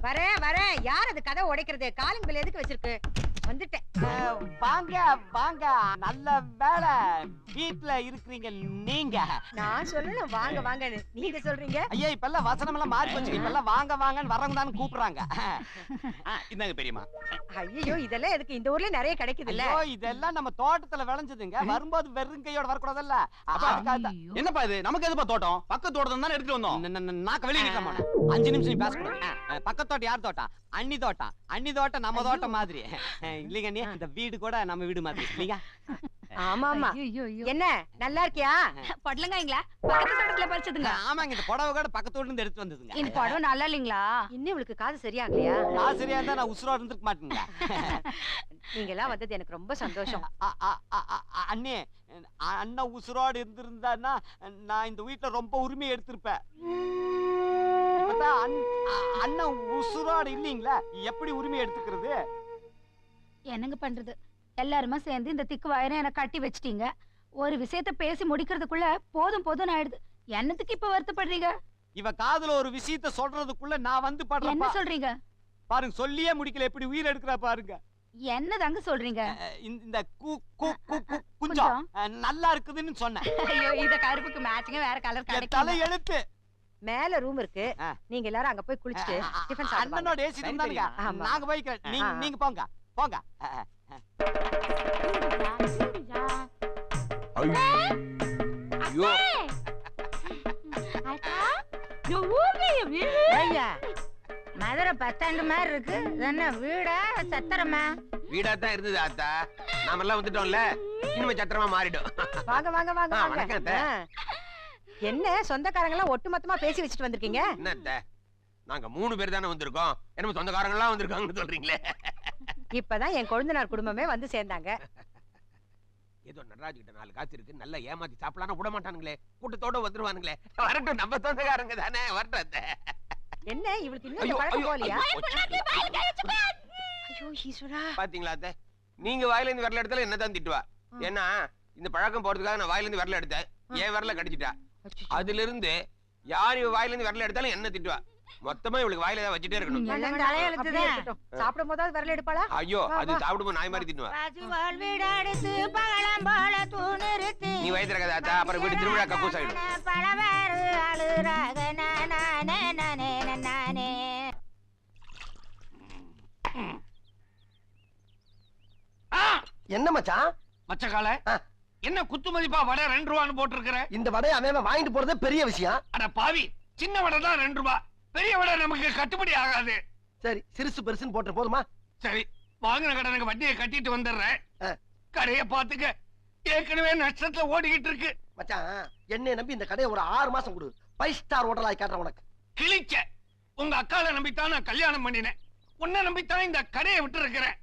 வரேன் வரேன். யார் அது கதை உடைக்கிறது? காலிங் பெல் எதுக்கு வச்சிருக்கு? வந்துட்டேன். வாங்க வாங்க. நல்ல வேலை வீட்ல இருக்கிறீங்க நீங்க. நான் சொல்லணும் வாங்க வாங்கன்னு, நீங்க சொல்றீங்க. ஐயா இப்பெல்லாம் வசனம் எல்லாம் மாறி போச்சு. இப்பெல்லாம் வாங்க வாங்கன்னு வரவங்க தான் கூப்பிடுறாங்க. இந்தாங்க பெரியமா. ஐயோ இதெல்லாம் எதுக்கு? இந்த ஊர்ல நிறைய கிடைக்குது இல்ல? ஐயோ இதெல்லாம் நம்ம தோட்டத்துல விளைஞ்சதுங்க. வரும்போது வெறும் கையோட வரக்கூடாதுல்ல. என்னப்பா இது? நமக்கு எதுப்பா தோட்டம்? பக்கத்து தோட்டம் தானே எடுத்துட்டு வந்தோம். நாக்க வெளியே நிக்கலாமா? 5 நிமிஷம் நீ பேசக்கூடாது. பக்கத்து தோட்டம் யார் தோட்டம்? அண்ணி தோட்டம். அண்ணி தோட்டம் நம்ம தோட்டம் மாதிரி இல்லைங்க. நீ இந்த வீடு கூட நம்ம வீடு மாதிரி இல்லைங்க. ஆமா ஆமா. என்ன நல்லா இருக்கியா? பொடலங்காய்ங்களா? பக்கத்து தோட்டத்துல பறிச்சதுங்க. ஆமாங்க. இந்த புடவை கூட பக்கத்து ஊர்ல இருந்து எடுத்து வந்ததுங்க. இந்த புடவை நல்லா இல்லீங்களா? இன்னும் உங்களுக்கு காது சரியாகலையா? நான் சரியா இருந்தா நான் உசுரோட இருந்திருக்க மாட்டேங்க. நீங்க எல்லாம் வந்தது எனக்கு ரொம்ப சந்தோஷம். அண்ணே அண்ணன் உசுரோடு இருந்திருந்தான்னா நான் இந்த வீட்டுல ரொம்ப உரிமை எடுத்திருப்பேன். அண்ணன் உசுரோடு இல்லீங்களா, எப்படி உரிமை எடுத்துக்கிறது? என்னங்க பண்றது? எல்லாருமா சேர்ந்து இந்த திக்கு வயரை எனக்கு கட்டி வச்சிட்டீங்க. ஒரு விஷயத்த பேசி முடிக்கிறதுக்குள்ள போதும் போதும் ஆயிடுது. என்னத்துக்கு இப்ப வருத்தப்படுறீங்க? இவ காதுல ஒரு விஷயத்த சொல்றதுக்குள்ள நான் வந்து என்ன படுறேன். சொல்றீங்க? பாருங்க சொல்லியே முடிக்கல, எப்படி உயிர் எடுக்கிறா பாருங்க. என்னதாங்க சொல்றீங்க? இந்த குஞ்சம் நல்லா இருக்குதுன்னு சொன்னேன். ஐயோ இத கருப்புக்கு மேட்சிங்கா வேற கலர் தலை கிடைக்கும். எழுத்து. மேல ரூம் இருக்கு, நீங்க எல்லாரும் அங்க போய் குளிச்சிட்டு டிஃபன் சாப்பிடுங்க. அண்ணனோட ஏசி ரூம் தானுங்க. நாங்க போய்க்கிறோம். நீங்க போங்க போங்க. ஐயோ ஐயா மதுரை பஸ் ஸ்டாண்ட் மாதிரி இருக்கு. என்ன வீடா சத்திரமா? வீடா தான் இருந்தது ஆத்தா. நாம எல்லாம் வந்துட்டோம்ல, இனிமே சத்திரமா மாறிடும். வாங்க வாங்க வாங்க வாங்க. வணக்கம் அத்தை. என்ன சொந்தக்காரங்க எல்லாம் ஒட்டுமொத்தமா பேசி வச்சுட்டு வந்திருக்கீங்க? என்ன அத்தை, நாங்க 3 பேர் தானே வந்திருக்கோம். என்ன சொந்தக்காரங்க எல்லாம் வந்திருக்காங்கன்னு சொல்றீங்களே? இப்பதான் என் கொழுந்தனார் குடும்பமே வந்து சேர்ந்தாங்க. ஏதோ நடராஜ் கிட்ட 4 காசு இருக்கு, நல்லா ஏமாத்தி சாப்பிடலாம் விட மாட்டானுங்களே. கூட்டத்தோட வந்துருவானுங்களே. வரட்டும், நம்ம சொந்தக்காரங்க தானே, வரட்டும் அத்தை. என்ன இவளுக்கு இன்னும் பழக்கம் போலியா? ஐயோ ஈஸ்வரா. பாத்தீங்களா அத்தை, நீங்க வாயில இருந்து விரல எடுத்தாலும் என்னதான் திட்டுவா. ஏன்னா இந்த பழக்கம் போறதுக்காக நான் வாயில இருந்து விரல எடுத்தேன், என் விரல கடிச்சிட்டா. அதுல இருந்து யார் இவ வாயில இருந்து விரல எடுத்தாலும் என்ன திட்டுவா. மொத்தமா இவளுக்கு வாயில ஏதாவது வச்சுட்டே இருக்கணும். சாப்பிடும் போதாவது விரல் எடுப்பாளா? ஐயோ அது சாப்பிடும்போது நாய் மாதிரி திட்டுவா. நீ வயிற்றுல அத்தா, அப்புறம் வீடு திருவிழா கக்கூஸ் ஆயிடும். என்ன மச்சான்? மச்சக்கால என்ன குத்து மதிப்பா வடை 2 ரூபான்னு போட்டிருக்கிற? இந்த வடையை அவன் வாங்கிட்டு போறதே பெரிய விஷயம். அட பாவி, சின்ன வடை தான் 2 ரூபாய், பெரிய வடை நமக்கு கட்டுப்படி ஆகாது. சரி சிறுசு பெருசுன்னு போட்டு போதுமா? சரி, வாங்கின கடனுக்கு வட்டியை கட்டிட்டு வந்துடுறேன். கடையை பாத்துக்க, ஏற்கனவே நஷ்டத்துல ஓடிக்கிட்டு இருக்கு. மச்சான் என்னை நம்பி இந்த கடையை ஒரு 6 மாசம் கொடு, 5 ஸ்டார் ஹோட்டலா காட்டுறேன் உனக்கு. கிழிச்ச உங்க அக்கால நம்பித்தான் நான் கல்யாணம் பண்ணினேன். உன்னை நம்பித்தான் இந்த கடையை விட்டு இருக்கிறேன்.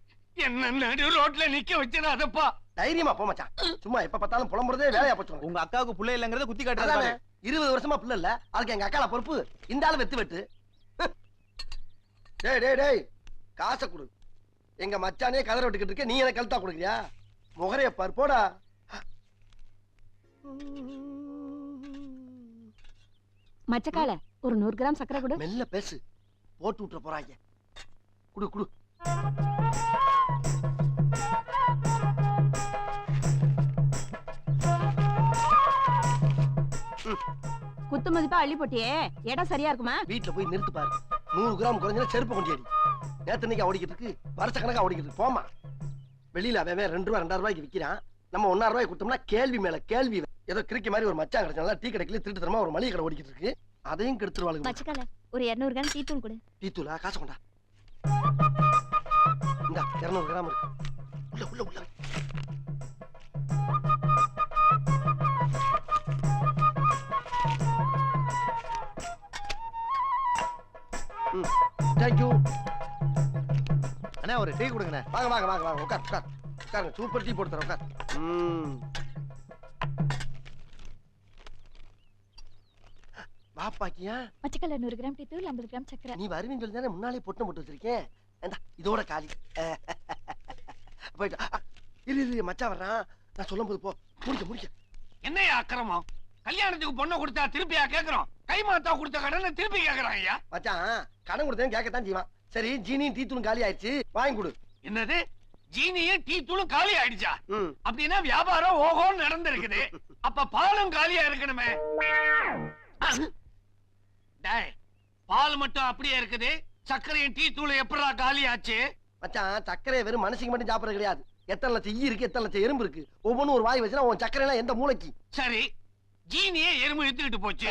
என்ன நடு ரோட்ல நிக்க வச்சிடாதப்பா. தைரியமா போ மச்சான், சும்மா எப்ப பார்த்தாலும் புலம்புறதே வேலையா போச்சு. உங்க அக்காவுக்கு புள்ள இல்லங்கறத குத்தி காட்டுறாரு. 20 வருஷமா புள்ள இல்ல, அதுக்கு எங்க அக்கால பொறுப்பு. இந்த ஆளு வெத்து வெட்டு. டேய் டேய் டேய், காசை கொடு. எங்க மச்சானே கதற விட்டுக்கிட்டு இருக்க, நீ எனக்கு கழுத்தா கொடுக்குறியா? முகரைய பார் போடா. மச்சக்கால ஒரு 100 கிராம் சக்கரை கொடு. மெல்ல பேசு, போட்டு விட்டுற போறாங்க. குடு குடு. குத்து மதிப்பா அள்ளி போட்டியே, இடம் சரியா இருக்குமா? வீட்டுல போய் நிறுத்து பாரு. 100 கிராம் குறைஞ்சா செருப்பு கொண்டியடி. நேத்து இன்னைக்கு ஓடிக்கிட்டு இருக்கு, வருஷ கணக்கா ஓடிக்கிட்டு இருக்கு. போமா, வெளியில அவன் 2 ரூபா 2 ரூபாய்க்கு விக்கிறான். நம்ம 1.5 ரூபாய்க்கு கொடுத்தோம்னா கேள்வி மேல கேள்வி. ஏதோ கிறுக்கி மாதிரி ஒரு மச்சான் கிடைச்சால, டீ கடைக்குள்ள திருட்டு தரமா ஒரு மளிகை கடை ஓடிக்கிட்டு இருக்கு. அதையும் கெடுத்துருவாளுங்க. மச்சக்கால ஒரு 200 கிராம் டீ தூள் கொடு. டீ தூளா? காசு கொண்டா. இந்தா 200 கிராம் இருக்கு. உள்ள உள்ள உள்ள. தேங்க் யூ அண்ணா. ஒரு டீ கொடுங்கண்ணே. வாங்க வாங்க வாங்க வாங்க, உட்கார் உட்கார் உட்காருங்க. சூப்பர் டீ போட்டு தரேன், உட்கார். வாப்பாக்கியா? மச்சக்கால 100 கிராம் டீ தூள், 50 கிராம் சக்கரை. நீ வருவீன்னு சொல்லி தானே முன்னாலே பொட்டு போட்டு வச்சிருக்கேன். இதோட காலி. போயிட்டு இரு இரு, மச்சான் வர்றான். நான் சொல்லும் போது போ. முடிக்க முடிக்க. என்னையா அக்கிரமம்? கல்யாணத்துக்கு பொண்ணை கொடுத்தா திருப்பியா கேக்குறோம்? கைமாத்தா கொடுத்த கடனை திருப்பி கேக்குறான் ஐயா. மச்சான் கடன் கொடுத்தேன் கேட்கத்தான் செய்வான். சரி ஜீனியும் டீ தூளும் காலி ஆயிடுச்சு, வாங்கி கொடு. என்னது? ஜீனியும் டீ தூளும் காலி ஆயிடுச்சா? ம். அப்படின்னா வியாபாரம் ஓஹோன்னு நடந்திருக்குது. அப்ப பாலும் காலியா இருக்கணுமே. டேய், பால் மட்டும் அப்படியே இருக்குது, சர்க்கரையும் டீ தூளும் எப்படா காலி ஆச்சு? மச்சான் சர்க்கரை வெறும் மனுஷங்க மட்டும் சாப்பிடுறது கிடையாது. எத்தனை லட்சம் ஈ இருக்கு, எத்தனை லட்சம் எறும்பு இருக்கு. ஒவ்வொன்றும் ஒரு வாய் வச்சுனா உன் சர்க்கரை எல்லாம் எந்த மூளைக்கு? சரி, ஜீனியே எறும்பு எடுத்துக்கிட்டு போச்சு,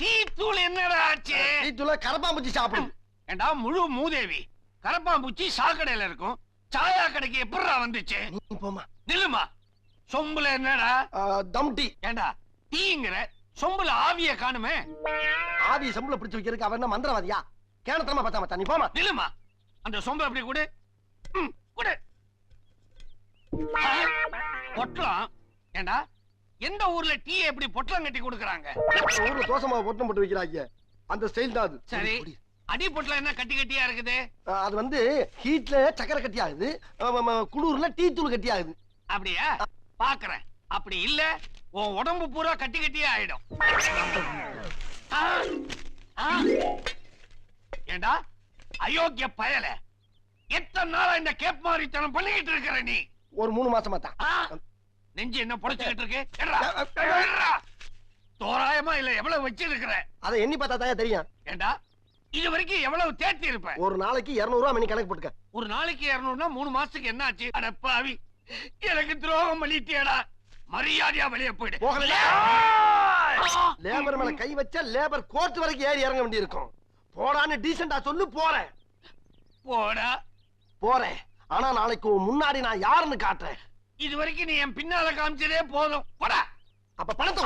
டீ தூள் என்னடா ஆச்சு? டீ தூள கரப்பாம்பூச்சி சாப்பிடும். ஏண்டா முழு மூதேவி, கரப்பாம்பூச்சி சாக்கடையில இருக்கும், சாயா கடைக்கு எப்படா வந்துச்சு? நீ போமா. நில்லுமா, சொம்புல என்னடா? தம் டீ. ஏண்டா டீங்கிற சொம்புல ஆவிய காணுமே? ஆவிய சம்பளம் பிடிச்சு வைக்கிறதுக்கு அவன் என்ன மந்திரவாதியா? கேனத்தனமா பார்த்தா மச்சான், நீ போமா. நில்லுமா, அந்த சொம்பு எப்படி கொடு. கொடு. பொட்டலம். ஏண்டா எந்த ஊர்ல டீ எப்படி பொட்டலம் கட்டி கொடுக்கறாங்க? ஊர்ல தோசை மாவு பொட்டலம் போட்டு வைக்கிறாங்க, அந்த ஸ்டைல் தான் அது. சரி, அடி பொட்டலம் என்ன கட்டி கட்டியா இருக்குது? அது வந்து ஹீட்ல சக்கரை கட்டி ஆகுது, குளூர்ல டீ தூள் கட்டி ஆகுது. அப்படியா? பாக்குறேன். அப்படி இல்ல உன் உடம்பு பூரா கட்டி கட்டியே ஆயிடும். ஏண்டா அயோக்கிய பயல, எத்தனை நாளா இந்த கேப் மாதிரித்தனம் பண்ணிக்கிட்டு இருக்கிற நீ? ஒரு 3 மாசமா தான். நெஞ்சு என்ன புடைச்சுக்கிட்டு இருக்கு? எட்ரா. தோராயமா இல்ல எவ்வளவு வச்சிருக்கிற? அதை எண்ணி பார்த்தா தான் தெரியும். ஏண்டா இது வரைக்கும் எவ்வளவு தேர்த்தி இருப்ப? ஒரு நாளைக்கு 200 ரூபாய் மணி கணக்கு போட்டுக்க. ஒரு நாளைக்கு 200னா 3 மாசத்துக்கு என்ன ஆச்சு? அட பாவி, எனக்கு துரோகம் பண்ணிட்டியடா. மரியாதையா வெளியே போயிடு. போகல. லேபர் மேல கை வச்சா லேபர் கோர்ட் வரைக்கும் ஏறி இறங்க வேண்டி இருக்கும். போடான்னு டீசெண்டா சொல்லு. போறேன். போடா. போறேன். ஆனா நாளைக்கு முன்னாடி நான் யாருன்னு காட்டுறேன். இது வரைக்கும் நீ என் பின்னால காமிச்சதே போதும். போடா. அப்ப பணத்தை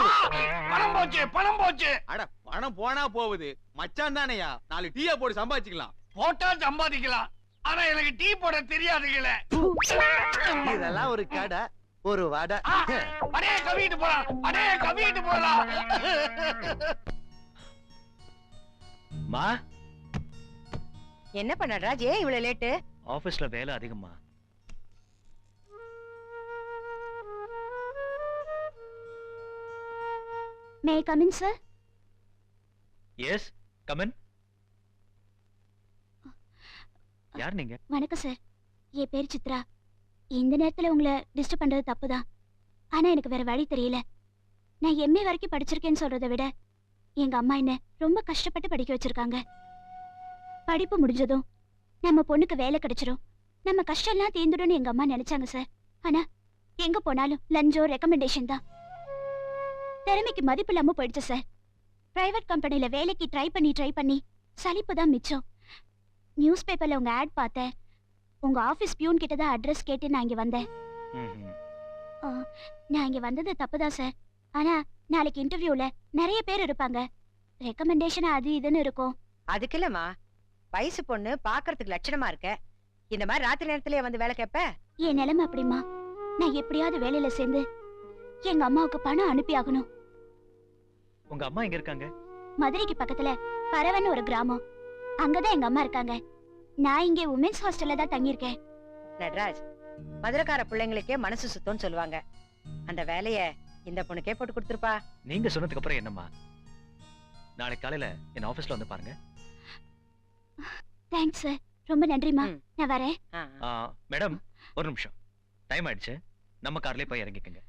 பணம் போச்சு, பணம் போச்சு. அட பணம் போனா போகுது, மச்சான் தானையா, 4 டீயா போட்டு சம்பாதிச்சுக்கலாம். போட்டா சம்பாதிக்கலாம், ஆனா எனக்கு டீ போட தெரியாதுங்களே. இதெல்லாம் ஒரு கடை, ஒரு வடை. அடே கவிட்டு போலாம், அடே கவிட்டு போலாம். மா, என்ன பண்ண ராஜ், ஏன் இவ்வளவு லேட்டு? ஆபீஸ்ல வேலை அதிகமா. May I come in sir? Yes, come in. யார் நீங்க? வணக்கம் சார், என் பேர் சித்ரா. இந்த நேரத்துல உங்களை டிஸ்டர்ப் பண்றது தப்புதான், ஆனா எனக்கு வேற வழி தெரியல. நான் எம்ஏ வரைக்கும் படிச்சிருக்கேன்னு சொல்றதை விட எங்க அம்மா என்ன ரொம்ப கஷ்டப்பட்டு படிக்க வச்சிருக்காங்க. படிப்பு முடிஞ்சதும் நம்ம பொண்ணுக்கு வேலை கிடைச்சிடும், நம்ம கஷ்டம்லாம் தீர்ந்துடும்னு எங்க அம்மா நினைச்சாங்க சார். ஆனா எங்க போனாலும் லஞ்சம், ரெக்கமெண்டேஷன் தான். திறமைக்கு மதிப்பு இல்லாம போயிடுச்சு சார். பிரைவேட் கம்பெனில வேலைக்கு ட்ரை பண்ணி சலிப்பு தான் மிச்சம். நியூஸ் பேப்பர்ல உங்க ஆட் பார்த்தேன். உங்க ஆபீஸ் பியூன் கிட்ட தான் அட்ரஸ் கேட்டு நான் இங்க வந்தேன். நான் இங்க வந்தது தப்புதான் சார், ஆனா நாளைக்கு இன்டர்வியூல நிறைய பேர் இருப்பாங்க, ரெக்கமெண்டேஷன் அது இதுன்னு இருக்கும். அதுக்கு இல்லம்மா, வயசு பொண்ணு பாக்குறதுக்கு லட்சணமா இருக்க, இந்த மாதிரி ராத்திரி நேரத்திலே வந்து வேலை கேப்ப? என் நிலைமை அப்படிமா, நான் எப்படியாவது வேலையில சேர்ந்து எங்க அம்மாவுக்கு பணம் அனுப்பி ஆகணும். உங்க அம்மா எங்க இருக்காங்க? மதுரைக்கு பக்கத்துல பரவன்னு ஒரு கிராமம், அங்கதான் எங்க அம்மா இருக்காங்க. நான் இங்கே உமன்ஸ் ஹாஸ்டல்ல தான் தங்கியிருக்கேன். நடராஜ், மதுரைக்கார பிள்ளைங்களுக்கே மனசு சுத்தம்னு சொல்லுவாங்க, அந்த வேலைய இந்த பொண்ணுக்கே போட்டு கொடுத்துருப்பா. நீங்க சொன்னதுக்கு அப்புறம் என்னம்மா, நாளைக்கு காலையில என் ஆபீஸ்ல வந்து பாருங்க. தேங்க்ஸ் சார், ரொம்ப நன்றிமா. நான் வரேன். மேடம், ஒரு நிமிஷம், டைம் ஆயிடுச்சு, நம்ம கார்லயே போய் இறங்கிக்கங்க.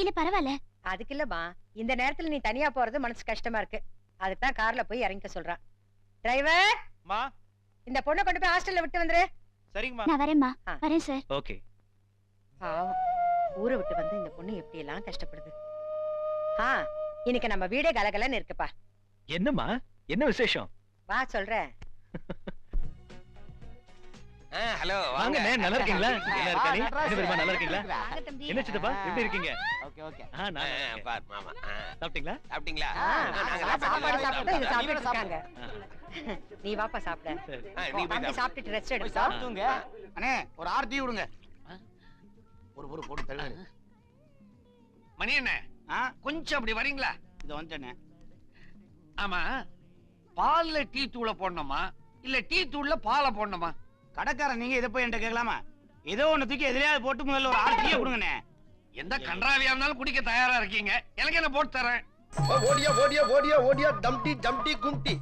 இல்ல பரவாயில்ல. அதுக்கு இல்லம்மா, இந்த நேரத்துல நீ தனியா போறது மனசு கஷ்டமா இருக்கு, அதுக்கு தான் கார்ல போய் இறங்கிக்க சொல்றான். டிரைவர், இந்த பொண்ணை கொண்டு போய் ஹாஸ்டல்ல விட்டு வந்துரு. சரிங்கம்மா. நான் வரேன்மா. வரேன் சார். ஓகே. பாவம், ஊரை விட்டு வந்து இந்த பொண்ணு எப்படி எல்லாம் கஷ்டப்படுது. இன்னைக்கு நம்ம வீடே கலகலன்னு இருக்குப்பா. என்னம்மா, என்ன விசேஷம்? வா சொல்றேன். ஹலோ, வாங்க. நல்லா இருக்கீங்களா? நல்லா இருக்கீங்களா? என்ன சித்தப்பா, எப்படி இருக்கீங்க? Okay okay. பார் மாமா. சாப்பிட்டீங்களா? சாப்பிட்டீங்களா? சாப்பாடு சாப்பிட்டு இது சாப்பிட்டு இருக்காங்க. நீ வாப்பா சாப்பிட. நீ போய் சாப்பிட்டு ரெஸ்ட் எடு. சாப்பிட்டுங்க. அண்ணே ஒரு ஆர்த்தி விடுங்க. ஒரு போடு தள்ளு. மணி அண்ணே, கொஞ்சம் அப்படி வரீங்களா? இது வந்துட்டேனே. ஆமா, பால்ல டீ தூள போடணுமா இல்ல டீ தூள்ல பாலை போடணுமா? கடைக்காரன் நீங்க இதை போய் என்கிட்ட கேட்கலாமா? ஏதோ ஒண்ணு தூக்கி எதிரையாவது போட்டு முதல்ல ஒரு 6 டீயை கொடுங்கண்ணே. எந்த கன்றாவியா இருந்தாலும் குடிக்க தயாரா இருக்கீங்க, எனக்கு என்ன போட்டு தரேன். ஓடியா ஓடியா ஓடியா ஓடியா டம்டி டம்டி கும்டி.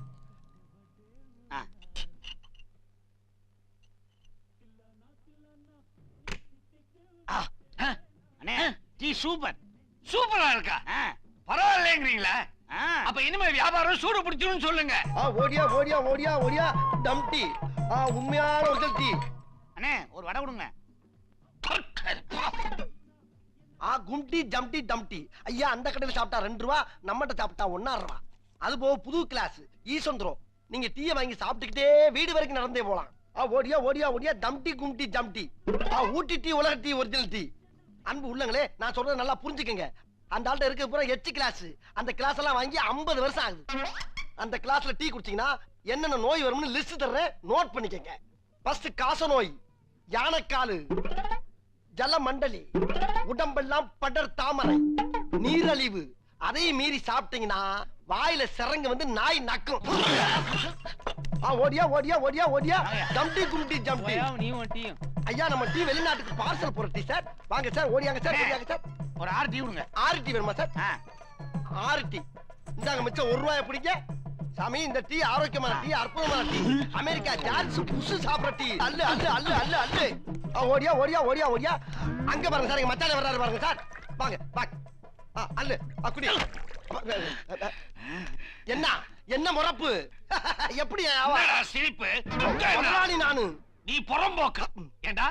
அண்ணே டீ சூப்பர் சூப்பரா இருக்கா பரவாயில்லைங்கிறீங்களா? அப்ப இனிமே வியாபாரம் சூடு பிடிச்சிடும் சொல்லுங்க. ஓடியா ஓடியா ஓடியா ஓடியா டம்டி. உண்மையான ஒரு டீ. அண்ணே ஒரு வடை கொடுங்க. கும்டி ஜம்டி டம்டி. ஐயா அந்த கடையில் சாப்பிட்டா 2 ரூபா, நம்மகிட்ட சாப்பிட்டா 1.5 ரூபா. அது போக புது கிளாஸ் ஈசந்திரம். நீங்க டீயை வாங்கி சாப்பிட்டுக்கிட்டே வீடு வரைக்கும் நடந்தே போலாம். ஓடியா ஓடியா ஓடியா டம்டி கும்டி ஜம்டி. ஊட்டி டீ உலக டீ ஒரிஜினல் டீ. அன்பு உள்ளங்களே நான் சொல்றது நல்லா புரிஞ்சுக்கங்க. அந்த ஆள்கிட்ட இருக்க பூரா எச்சு கிளாஸ். அந்த கிளாஸ் எல்லாம் வாங்கி 50 வருஷம் ஆகுது. அந்த கிளாஸ்ல டீ குடிச்சீங்கன்னா என்னென்ன நோய் வரும்னு லிஸ்ட் தர்றேன், நோட் பண்ணிக்கங்க. ஃபர்ஸ்ட் காச நோய், யானைக்காலு, ஜலமண்டலி, உடம்பெல்லாம் படர் தாமரை, நீரழிவு. அதையும் மீறி சாப்பிட்டீங்கன்னா வாயில சிறங்கு வந்து நாய் நக்கும். ஓடியா ஓடியா ஓடியா ஓடியா டம்டி கும்டி ஜம்டி. ஐயா நம்ம டீ வெளிநாட்டுக்கு பார்சல் போற டீ சார். வாங்க சார் ஓடியாங்க சார் ஓடியாங்க சார். ஒரு 6 டீ கொடுங்க. 6 டீ வேணுமா சார்? 6 டீ. இந்தாங்க மிச்சம் 1 ரூபாய் பிடிங்க. சாமி இந்த டீ ஆரோக்கியமான டீ, அற்புதமான டீ. அமெரிக்கா ஜார்ஜ் புஷ் சாப்பிடுற டீ. அல்லு அல்லு அல்லு அல்லு அல்லு. ஓடியா ஓடியா ஓடியா ஓடியா. அங்க பாருங்க சார், எங்க மச்சானே வர்றாரு பாருங்க சார். வாங்க வாங்க. அல்லு குடி. என்ன என்ன முறப்பு? எப்படி சிரிப்பு? நானு நீ புறம்போக்க. ஏண்டா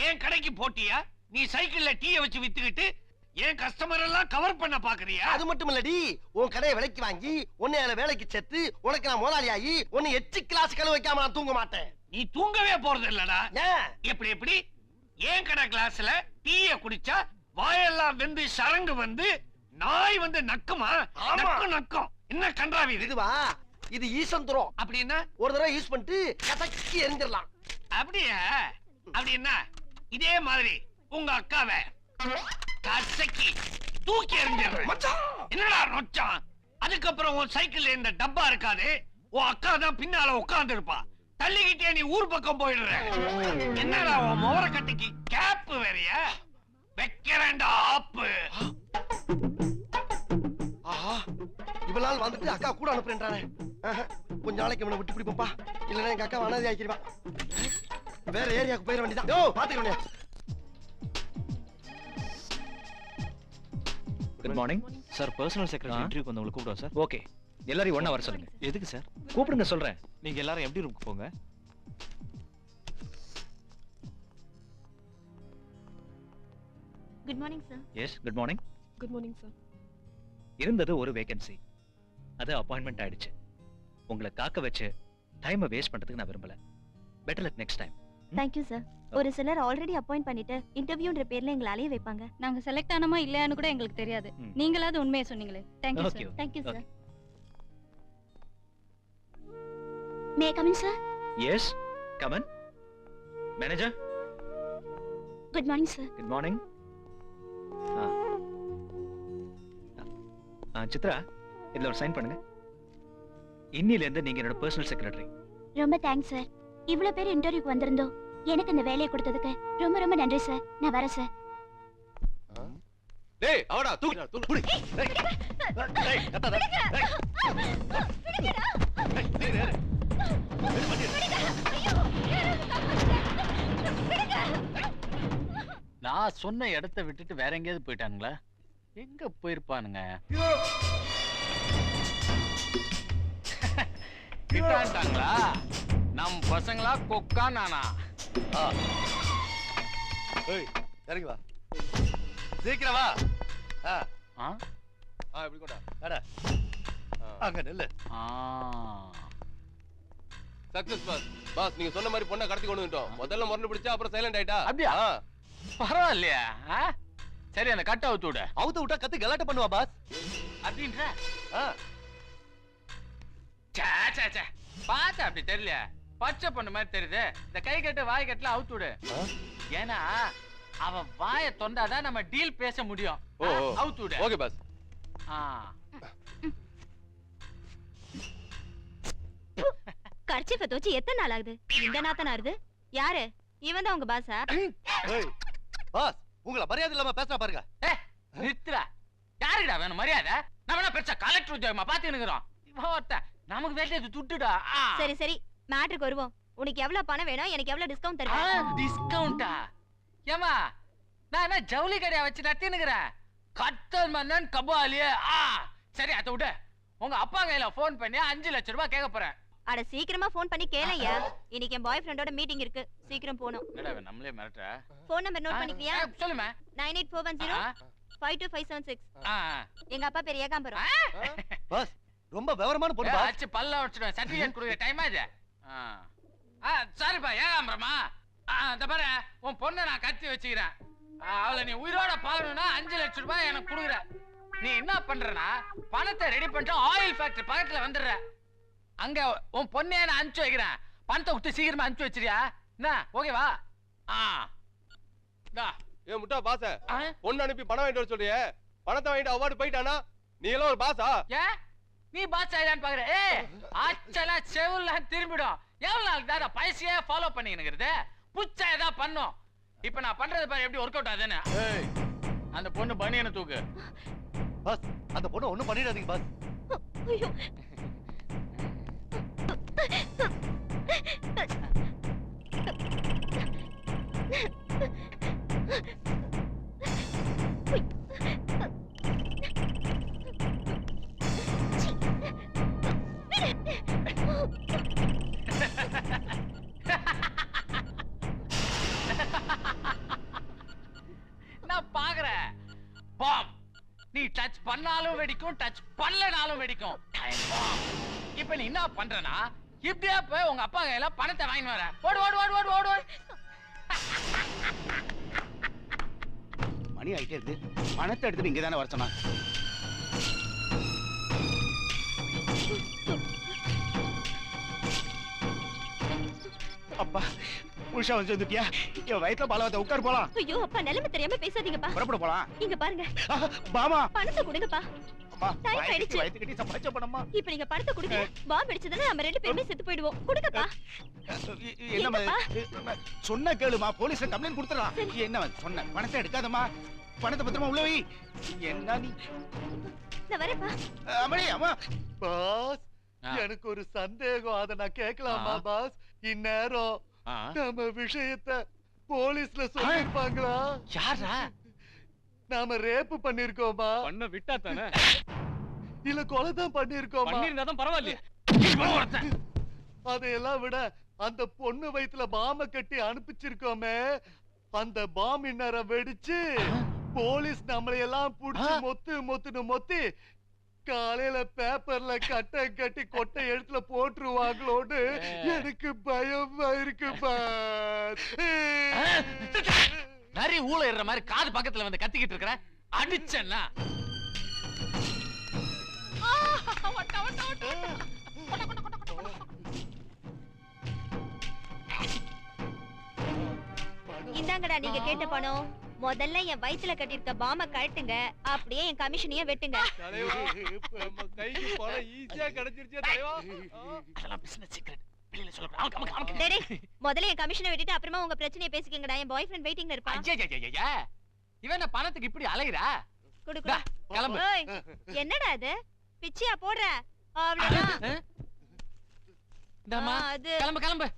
ஏன் கடைக்கு போட்டியா? நீ சைக்கிள்ல டீயை வச்சு வித்துக்கிட்டு ஏன் கஸ்டமர் எல்லாம் கவர் பண்ண பாக்குறியா? அது மட்டும் இல்லடி, உன் கடையை விலைக்கு வாங்கி உன்னை வேலைக்கு சேர்த்து உனக்கு நான் முதலாளி ஆகி உன்னை 8 கிளாஸ் கழுவ வைக்காம நான் தூங்க மாட்டேன். நீ தூங்கவே போறது இல்லடா. ஏன்? எப்படி எப்படி ஏன் கடை கிளாஸ்ல டீய குடிச்சா வாயெல்லாம் வெந்து சரங்கு வந்து நாய் வந்து நக்குமா? நக்கு நக்கும். என்ன கன்றாவி இது? இதுவா? இது ஈசந்திரம். அப்படின்னா ஒரு தடவை யூஸ் பண்ணிட்டு கசக்கி எரிஞ்சிடலாம். அப்படியா? அப்படின்னா இதே மாதிரி உங்க அக்காவை கசக்கி தூக்கி எறிஞ்சிடுறேன். என்னடா நொச்சான்? அதுக்கப்புறம் உன் சைக்கிள்ல இந்த டப்பா இருக்காது, உன் அக்கா தான் பின்னால உட்கார்ந்து இருப்பா. தள்ளிக்கிட்டே நீ ஊர் பக்கம் போயிடுற. என்னடா உன் முவர கட்டிக்கு கேப் வேறையா? வைக்கிறேன்டா ஆப்பு. இவளால் வந்துட்டு அக்கா கூட அனுப்புறேன்றானே. கொஞ்ச நாளைக்கு இவனை விட்டு பிடிப்போம்பா, இல்லைன்னா எங்க அக்கா அனாதை ஆக்கிடுவா. வேற ஏரியாவுக்கு போயிட வேண்டியதான். யோ பாத்துக்கணும். Good morning sir. Personal secretary இன்டர்வியூக்கு வந்து உங்களுக்கு கூப்பிடுவோம் சார். ஓகே, எல்லாரையும் ஒண்ணா வர சொல்லுங்க. எதுக்கு சார்? கூப்பிடுங்க சொல்றேன். நீங்க எல்லாரும் எப்படி ரூமுக்கு போங்க. Good morning sir. Yes good morning. Good morning sir. இருந்தது ஒரு வேகன்சி, அது அப்பாயின்மெண்ட் ஆயிடுச்சு. உங்களை காக்க வச்சு டைமை வேஸ்ட் பண்றதுக்கு நான் விரும்பல. Better luck next time. Thank you sir. ஒரு சிலர் ஆல்ரெடி அப்பாயிண்ட் பண்ணிட்டு இன்டர்வியூன்ற பேர்ல எங்களை அலைய வைப்பாங்க. நாங்க செலக்ட் ஆனமா இல்லையான்னு கூட எங்களுக்கு தெரியாது. நீங்களாவது உண்மையை சொன்னீங்களே. Thank you Okay. Sir. Thank you sir. May come in sir? Yes come in. Manager. Good morning sir. Good morning. Chitra, இதுல ஒரு சைன் பண்ணுங்க. இன்னில இருந்து நீங்க என்னோட பர்சனல் செக்ரட்டரி. ரொம்ப தேங்க்ஸ் சார். இவ்வளவு பேர் இன்டர்வியூக்கு வந்திருந்தோம். எனக்கு இந்த வேலையை கொடுத்ததுக்கு ரொம்ப ரொம்ப நன்றி சார். நான் வரேன் சார். டேய் அவடா தூக்கு தூக்கு புடி. டேய் கத்தாத. நான் சொன்ன இடத்தை விட்டுட்டு வேற எங்கேயாவது போயிட்டானுங்களா? எங்க போயிருப்பானுங்க? கிட்டான்ட்டாங்களா? நம் பசங்களா கொக்கா நானா? ஏய் இறங்கி வா. சீக்கிரம் வா. இப்படி கொண்டா. அட அங்க நில்லு. Success pass. பாஸ் நீங்க சொன்ன மாதிரி பொண்ணை கடத்தி கொண்டு வந்துட்டோம். முதல்ல முரண்டு பிடிச்சா அப்புறம் சைலண்ட் ஆயிட்டா. அப்படியா? பரவாயில்லையா? சரி அந்த கட்ட அவுத்து விட. அவுத்து விட்டா கத்தி கலாட்ட பண்ணுவா பாஸ். அப்படின்ற பாத்த அப்படி தெரியல. பச்சை பொண்ணு மாதிரி தெரியுது. இந்த கை கட்டு வாய் கட்டுல அவுத்து விடு. ஏன்னா அவன் வாயை தொண்டாதான் நம்ம டீல் பேச முடியும். அவுத்து விடு. Okay pass. கர்ச்சீஃபை தோச்சு எத்தனை நாள் ஆகுது? இந்த நாத்தனா இருது? யாரு இவன்? தான் உங்க பாஸா? பாஸ் உங்களை மரியாதை இல்லாம பேசுறா பாருங்க. நிறுத்துடா. யாருக்குடா வேணும் மரியாதை? நம்ம என்ன பெருசா கலெக்டர் உத்தியோகமா பாத்துக்கிறோம். நமக்கு வேண்டியது துட்டுடா. சரி சரி மேட்ருக்கு வருவோம். உனக்கு எவ்வளவு பணம் வேணும், எனக்கு எவ்வளவு டிஸ்கவுண்ட் தருவேன்? டிஸ்கவுண்டா? ஏமா நான் என்ன ஜவுளி கடையா வச்சு நடத்தினுக்கிறேன்? கட்டல் மன்னன் கபாலியே. சரி அதை விட உங்க அப்பா கையில போன் பண்ணி 5 லட்சம் ரூபாய் கேட்க போறேன். அட சீக்கிரமா போன் பண்ணி கேளையா. இன்னைக்கு என் பாய் ஃப்ரெண்டோட மீட்டிங் இருக்கு, சீக்கிரம் போணும். என்னடா நம்மளே மிரட்டற? போன் நம்பர் நோட் பண்ணிக்கிறியா? சொல்லுமா. 9841052576. எங்க அப்பா பேர் ஏகாம்பரம். பாஸ் ரொம்ப விவரமான பொண்ணு பாஸ். அச்சு பல்ல உடைச்சிடுவேன். சர்டிபிகேட் கொடுக்குற டைம் ஆச்சு. சாரிப்பா ஏகாம்பரமா. இந்த பாரு உன் பொண்ணை நான் கட்டி வச்சுக்கிறேன். அவளை நீ உயிரோட பாக்கணும்னா 5 லட்சம் ரூபாய் எனக்கு கொடுக்குற. நீ என்ன பண்றனா பணத்தை ரெடி பண்ணிட்டு ஆயில் ஃபேக்டரி பக்கத்துல வந்துடுற. அங்க உன் பொண்ணே நான் அனுப்பிச்சு வைக்கிறேன். பணத்தை விட்டு சீக்கிரமா அனுப்பிச்சு வச்சிரியா? என்ன ஓகேவா? ஏ முட்டா பாச பொண்ணு அனுப்பி பணம் வாங்கிட்டு வர சொல்றியே, பணத்தை வாங்கிட்டு அவார்டு போயிட்டானா நீ எல்லாம் ஒரு பாசா? ஏ நீ பாஸ் ஆயிடான்னு பாக்குற? ஆச்சலா செவுல்லாம் திரும்பிடும். எவ்வளவு நாள் தாடா பைசையே ஃபாலோ பண்ணிக்கிறது? புச்சா ஏதா பண்ணும். இப்ப நான் பண்றது பாரு எப்படி ஒர்க் அவுட் ஆகுதுன்னு. அந்த பொண்ணு பனியனை தூக்கு. பாஸ் அந்த பொண்ணு ஒண்ணும் பண்ணிடாதீங்க பாஸ். ஐயோ நான் பாக்குறேன். பாம் நீ டச் பண்ணாலும் வெடிக்கும், டச் பண்ணலனாலும் வெடிக்கும். Time bomb. இப்ப நீ என்ன பண்றனா இப்படியே போய் உங்க அப்பா கையில பணத்தை வாங்கி வர. ஓடு ஓடு ஓடு ஓடு ஓடு. மணி ஆயிட்டே இருக்கு. பணத்தை எடுத்துட்டு இங்க தானே வர சொன்னா. அப்பா உஷா வந்து வந்துட்டியா? என் வயித்துல பாலவத்தை உட்கார் போலாம். ஐயோ அப்பா நிலைமை தெரியாம பேசாதீங்கப்பா. புறப்பட போலாம். இங்க பாருங்க பாமா பணத்தை கொடுங்கப்பா. டைம் ஆயிடுச்சு. வயித்து கட்டி சம்பாதிச்ச பணமா? இப்போ நீங்க பணத்தை கொடுங்க. பாம்பு வெடிச்சதுனா நம்ம ரெண்டு பேருமே செத்து போய்டுவோம். கொடுங்கப்பா. என்னம்மா சொன்ன கேளுமா, போலீஸ்ல கம்ப்ளைன்ட் கொடுத்துறலாம். என்ன சொன்ன பணத்தை எடுக்காதம்மா, பணத்தை பத்திரமா உள்ள வை. என்ன நீ நான் வரேன்ப்பா. அம்மா அம்மா பாஸ் எனக்கு ஒரு சந்தேகம், அத நான் கேட்கலாமா பாஸ்? இந்நேரம் நம்ம விஷயத்தை போலீஸ்ல சொல்லிருப்பாங்களா? யாரா? நாம ரேப் பண்ணிருக்கோமா? பண்ண விட்டா தானே? இல்ல கொலை தான் பண்ணிருக்கோமா? பண்ணிருந்தாதான் பரவாயில்லையே. அதையெல்லாம் விட அந்த பொண்ணு வயித்துல பாம்ப கட்டி அனுப்பிச்சிருக்கோமே, அந்த பாம் இந்நேரம் வெடிச்சு போலீஸ் நம்மளை எல்லாம் புடிச்சு மொத்துன்னு மொத்தி காலையில பேப்பர்ல கட்டை கட்டி கொட்டை எழுத்துல போட்டுருவாங்களோன்னு எனக்கு பயமா இருக்கு பாஸ். நரி ஊழ ஏற மாதிரி காது பக்கத்துல வந்து கத்திக்கிட்டு இருக்கற அடிச்சேன்னா இந்தாங்கடா நீங்க கேட்ட பணம். முதல்ல என் வயித்துல கட்டிருக்க பாம்ப கழட்டுங்க, அப்படியே என் கமிஷனையும் வெட்டுங்க. நம்ம கைக்கு பணம் ஈஸியா கிடைச்சிருச்சே தலைவா. அதெல்லாம் பிசினஸ் சீக்ரெட். வெளியில சொல்லக்கூடாது. டேய் முதல்ல என் கமிஷனை வெட்டிட்டு அப்புறமா உங்க பிரச்சனையை பேசிக்கங்கடா. என் பாய் ஃப்ரெண்ட் வெயிட்டிங்ல இருப்பான். ஐயா இவன் என்ன பணத்துக்கு இப்படி அலையறா? குடுடா கிளம்பு. ஏய் என்னடா இது? பிச்சியா போடுற? அவ்வளவுதான். இந்தம்மா கிளம்பு கிளம்பு.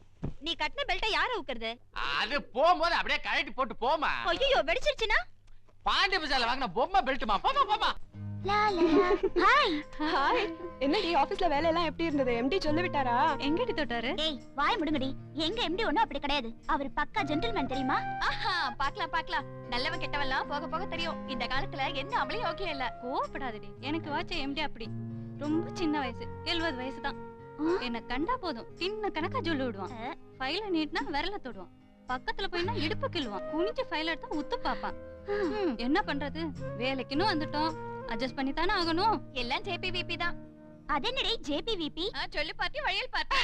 நீ கட்டின பெல்ட்ட யார ஊக்குறது? அது போம்போது அப்படியே கழட்டி போட்டு போமா. ஐயோ வெடிச்சிருச்சுனா? பாண்டி பஜார்ல வாங்குன பொம்மை பெல்ட்மா. போமா போமா. Hi hi. என்னடி ஆபீஸ்ல வேலை எல்லாம் எப்படி இருந்தது? எம்டி சொல்லி விட்டாரா? எங்கடி தொட்டாரு? ஏய் வாய் முடுங்கடி. எங்க எம்டி ஒண்ணும் அப்படி கிடையாது. அவர் பக்கா ஜென்டில்மேன் தெரியுமா? ஆஹா பார்க்கலாம். நல்லவன் கெட்டவன்லாம் போக போக தெரியும். இந்த காலத்துல என்ன அவளையும் ஓகே இல்ல. கோவப்படாதடி. எனக்கு வாச்ச எம்டி அப்படி ரொம்ப சின்ன வயசு, 70 வயசு தான். என்ன கண்டா போதும் சின்ன கணக்கா சொல்லி விடுவான். ஃபைல நீட்னா விரல தொடுவான். பக்கத்துல போயினா இடுப்பு கிள்ளுவான். குனிஞ்சு ஃபைல் எடுத்தா உத்து பாப்பான். என்ன பண்றது? வேலைக்குன்னு வந்துட்டோம், அட்ஜஸ்ட் பண்ணி தானே ஆகணும். எல்லாம் ஜேபிவிபி தான். அதென்னடி ஜேபிவிபி? சொல்லு பாட்டி வழியில் பாட்டி.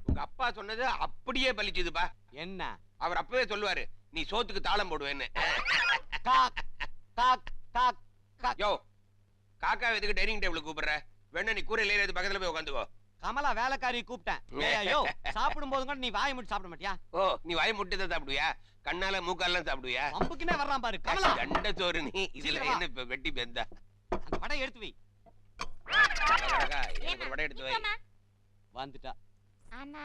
உங்க அப்பா சொன்னது அப்படியே பலிச்சுதுப்பா. என்ன? அவர் அப்பவே சொல்லுவாரு நீ சோத்துக்கு தாளம் போடுவேன்னு. யோ காக்கா எதுக்கு டைனிங் டேபிள் கூப்பிடுற? வேணா நீ கூரையில ஏறது பக்கத்துல போய் உட்காந்துக்கோ. கமலா வேலைக்காரி கூப்பிட்டேன். ஐயோ சாப்பிடும் போது கூட நீ வாயை மூடி சாப்பிட மாட்டியா? ஓ நீ வாயை முட்டி தான் சாப்பிடுவியா? கண்ணால மூக்காலாம் சாப்பிடுவியா? பம்புக்குனே வர்றான் பாரு கமலா. கண்ட சோறு நீ இதுல என்ன இப்ப வெட்டி பெந்தா? அந்த வடை எடுத்து வை. எனக்கு வடை எடுத்து வை. வந்துட்டா. ஆனா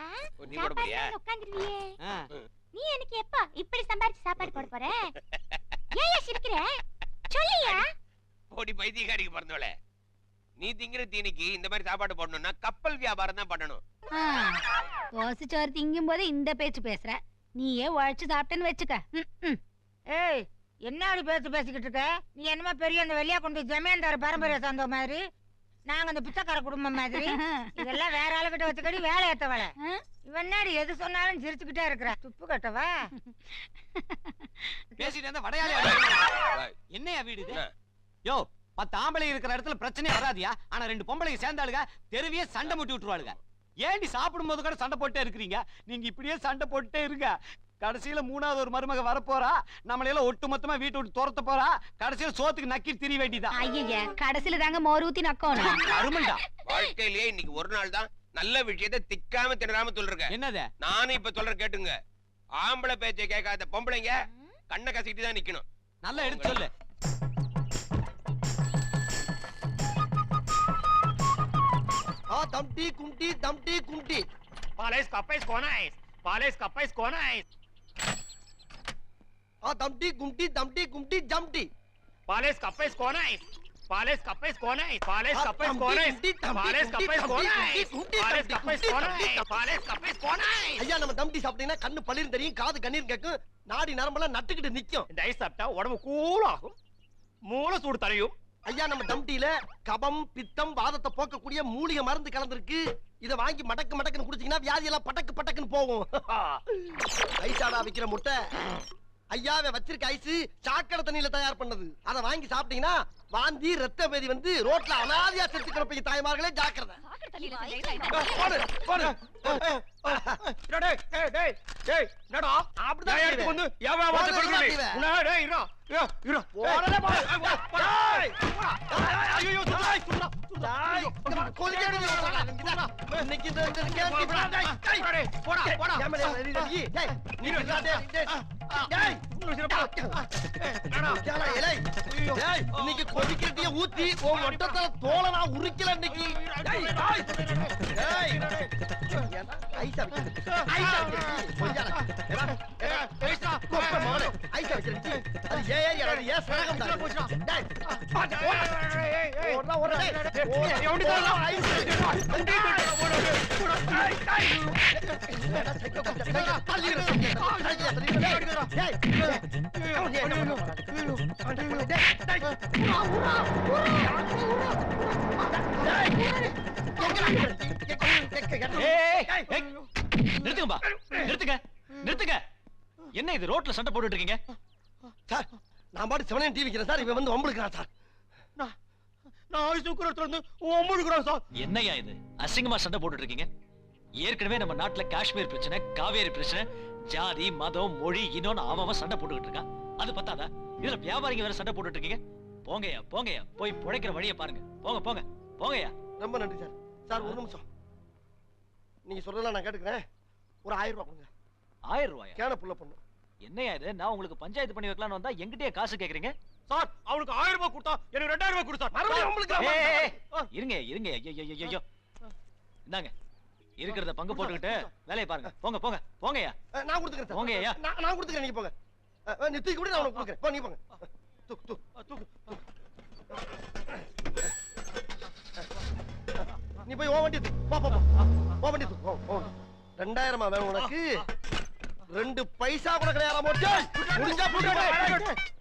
நீ போட போறியா? உட்கார்ந்துருவியே. நீ எனக்கு எப்ப இப்படி சம்பாரிச்சு சாப்பாடு போட போற? ஏன் சிரிக்கிற? சொல்லியா? போடி பைத்தியக்காரிக்கு பிறந்தவளே. நீ திங்கிற தீனிக்கு இந்த மாதிரி சாப்பாடு போடணும்னா கப்பல் வியாபாரம் தான் பண்ணணும். தோசை சோறு திங்கும் போது இந்த பேச்சு பேசுற. நீயே உழைச்சு சாப்பிட்டேன்னு வச்சுக்க. ஏய் என்ன அப்படி பேச்சு பேசிக்கிட்டு இருக்க? நீ என்னமா பெரிய அந்த வெளியா கொண்டு ஜமீன்தார பரம்பரை சார்ந்த மாதிரி, நாங்க அந்த பிச்சைக்கார குடும்பம் மாதிரி. இதெல்லாம் வேற ஆளுகிட்ட வச்சுக்கடி வேலை ஏத்தவள. இவன்னாடி எது சொன்னாலும் சிரிச்சுக்கிட்டே இருக்கிற. துப்பு கட்டவா? பேசிட்டு இருந்த வடையாளி என்னையா வீடு இது? யோ 10 ஆம்பளை இருக்கிற இடத்துல பிரச்சனையே வராதியா? ஆனா 2 பொம்பளைங்க சேர்ந்தாளுங்க தெருவியே சண்டை முட்டி விட்டுருவாளுங்க. ஏண்டி சாப்பிடும் போது கூட சண்டை போட்டே இருக்கிறீங்க? நீங்க இப்படியே சண்டை போட்டுட்டே இருங்க. கடைசியில 3வது ஒரு மருமக வரப்போறா. நம்மளையெல்லாம் ஒட்டு மொத்தமா வீட்டை விட்டு துரத்த போறா. கடைசியில சோத்துக்கு நக்கி திரிய வேண்டியதான். ஐயா கடைசியில தாங்க மோர் ஊத்தி நக்கணும். அருமண்டா வாழ்க்கையிலேயே இன்னைக்கு ஒரு நாள் தான் நல்ல விஷயத்தை திக்காம திணறாம சொல்றேன். என்னது? நானும் இப்ப சொல்றேன் கேட்டுங்க. ஆம்பளை பேச்சை கேட்காத பொம்பளைங்க கண்ணை கசிக்கிட்டு தான் நிக்கணும். நல்லா எடுத்து சொல்லு. दमटी कुमटी दमटी कुमटी पालेस कपेस कोण आहेस? पालेस कपेस कोण आहेस? दमटी कुमटी दमटी कुमटी जमटी पालेस कपेस कोण आहेस? पालेस कपेस कोण आहेस? पालेस कपेस कोण आहेस? पालेस कपेस कोण आहेस? पालेस कपेस कोण आहेस? पालेस कपेस कोण आहेस? ஐயா நம்ம தம்டி சாப்பிட்டீங்கன்னா கண்ணு பளிர் தெரியும், காது கண்ணீர் கேட்கும், நாடி நரம்பெல்லாம் நட்டுக்கிட்டு நிக்கும். இந்த ஐஸ் சாப்பிட்டா உடம்பு கூலாகும், மூளை சூடு தரையும். ஐயா நம்ம தம்டியில கபம் பித்தம் வாதத்தை போக்கக்கூடிய மூலிகை மருந்து கலந்துருக்கு. இத வாங்கி மடக்கு மடக்குன்னு குடிச்சீங்கன்னா வியாதி எல்லாம் பட்டக்கு பட்டக்குன்னு போகும். ஐசாடா விக்கிற முட்டை. ஐயாவே வச்சிருக்க ஐஸ் சாக்கடை தண்ணியில தயார் பண்ணது. அதை வாங்கி சாப்பிட்டீங்கன்னா வாந்தி ரத்த பேதி வந்து ரோட்ல அனாதையா செத்து கிடப்பீங்க. தாய்மார்களே ஜாக்கிரதை. இன்னைக்கு கொதிக்கிறதைய ஊத்தி ஒட்டத்துல தோலை நான் உரிக்கல. இன்னைக்கு நிறுத்துங்கப்பா, நிறுத்துங்க, நிறுத்துங்க. என்ன இது ரோட்ல சண்டை போட்டுட்டு இருக்கீங்க? சார் நான் பாட்டு செவனே டிவி வைக்கிறேன் சார். இவன் வந்து ஒம்பளுக்குறான் சார். என்னையா இது அசிங்கமா சண்டை போட்டுட்டு இருக்கீங்க? ஏற்கனவே நம்ம நாட்டுல காஷ்மீர் பிரச்சனை, காவேரி பிரச்சனை, ஜாதி மதம் மொழி இன்னொன்னு அவன் சண்டை போட்டுக்கிட்டு இருக்கான். அது பத்தாதா இதுல வியாபாரிங்க வேற சண்டை போட்டுட்டு இருக்கீங்க? போங்கயா போங்கயா, போய் பிழைக்கிற வழியை பாருங்க. போங்க போங்க போங்கயா. ரொம்ப நன்றி சார். சார் ஒரு நிமிஷம், நீங்க சொல்றதெல்லாம் நான் கேட்டுக்கிறேன். ஒரு 1000 ரூபாய் கொடுங்க. 1000 ரூபாயா? கேன புள்ள பொண்ணு. என்னையா இது? நான் உங்களுக்கு பஞ்சாயத்து பண்ணி வைக்கலாம்னு வந்தா எங்கிட்டயே காசு கேக்குறீங்க? சார் அவனுக்கு 1000 ரூபாய் கொடுத்தா எனக்கு 2000 ரூபாய் கொடு சார். மறுபடியும் உங்களுக்கு இருங்க இருங்க. ஐயோ இந்தாங்க, இருக்கிறத பங்கு போட்டுக்கிட்டு வேலையை பாருங்க. போங்க போங்க போங்கயா. நான் கொடுத்துக்கிறேன். போங்கயா. நான் கொடுத்துக்கிறேன், நீங்க போங்க. நீ தூக்கி கூட நான் உனக்கு கொடுக்குறேன். போ நீ போங்க. தூக்கு தூக்கு தூக்கு. நீ போய் ஓ வண்டி தூக்கு. போ போ போ வண்டி தூக்கு. போ 2000 வேணும் உனக்கு. 2 பைசா கூட கிடையாது. முடிஞ்சா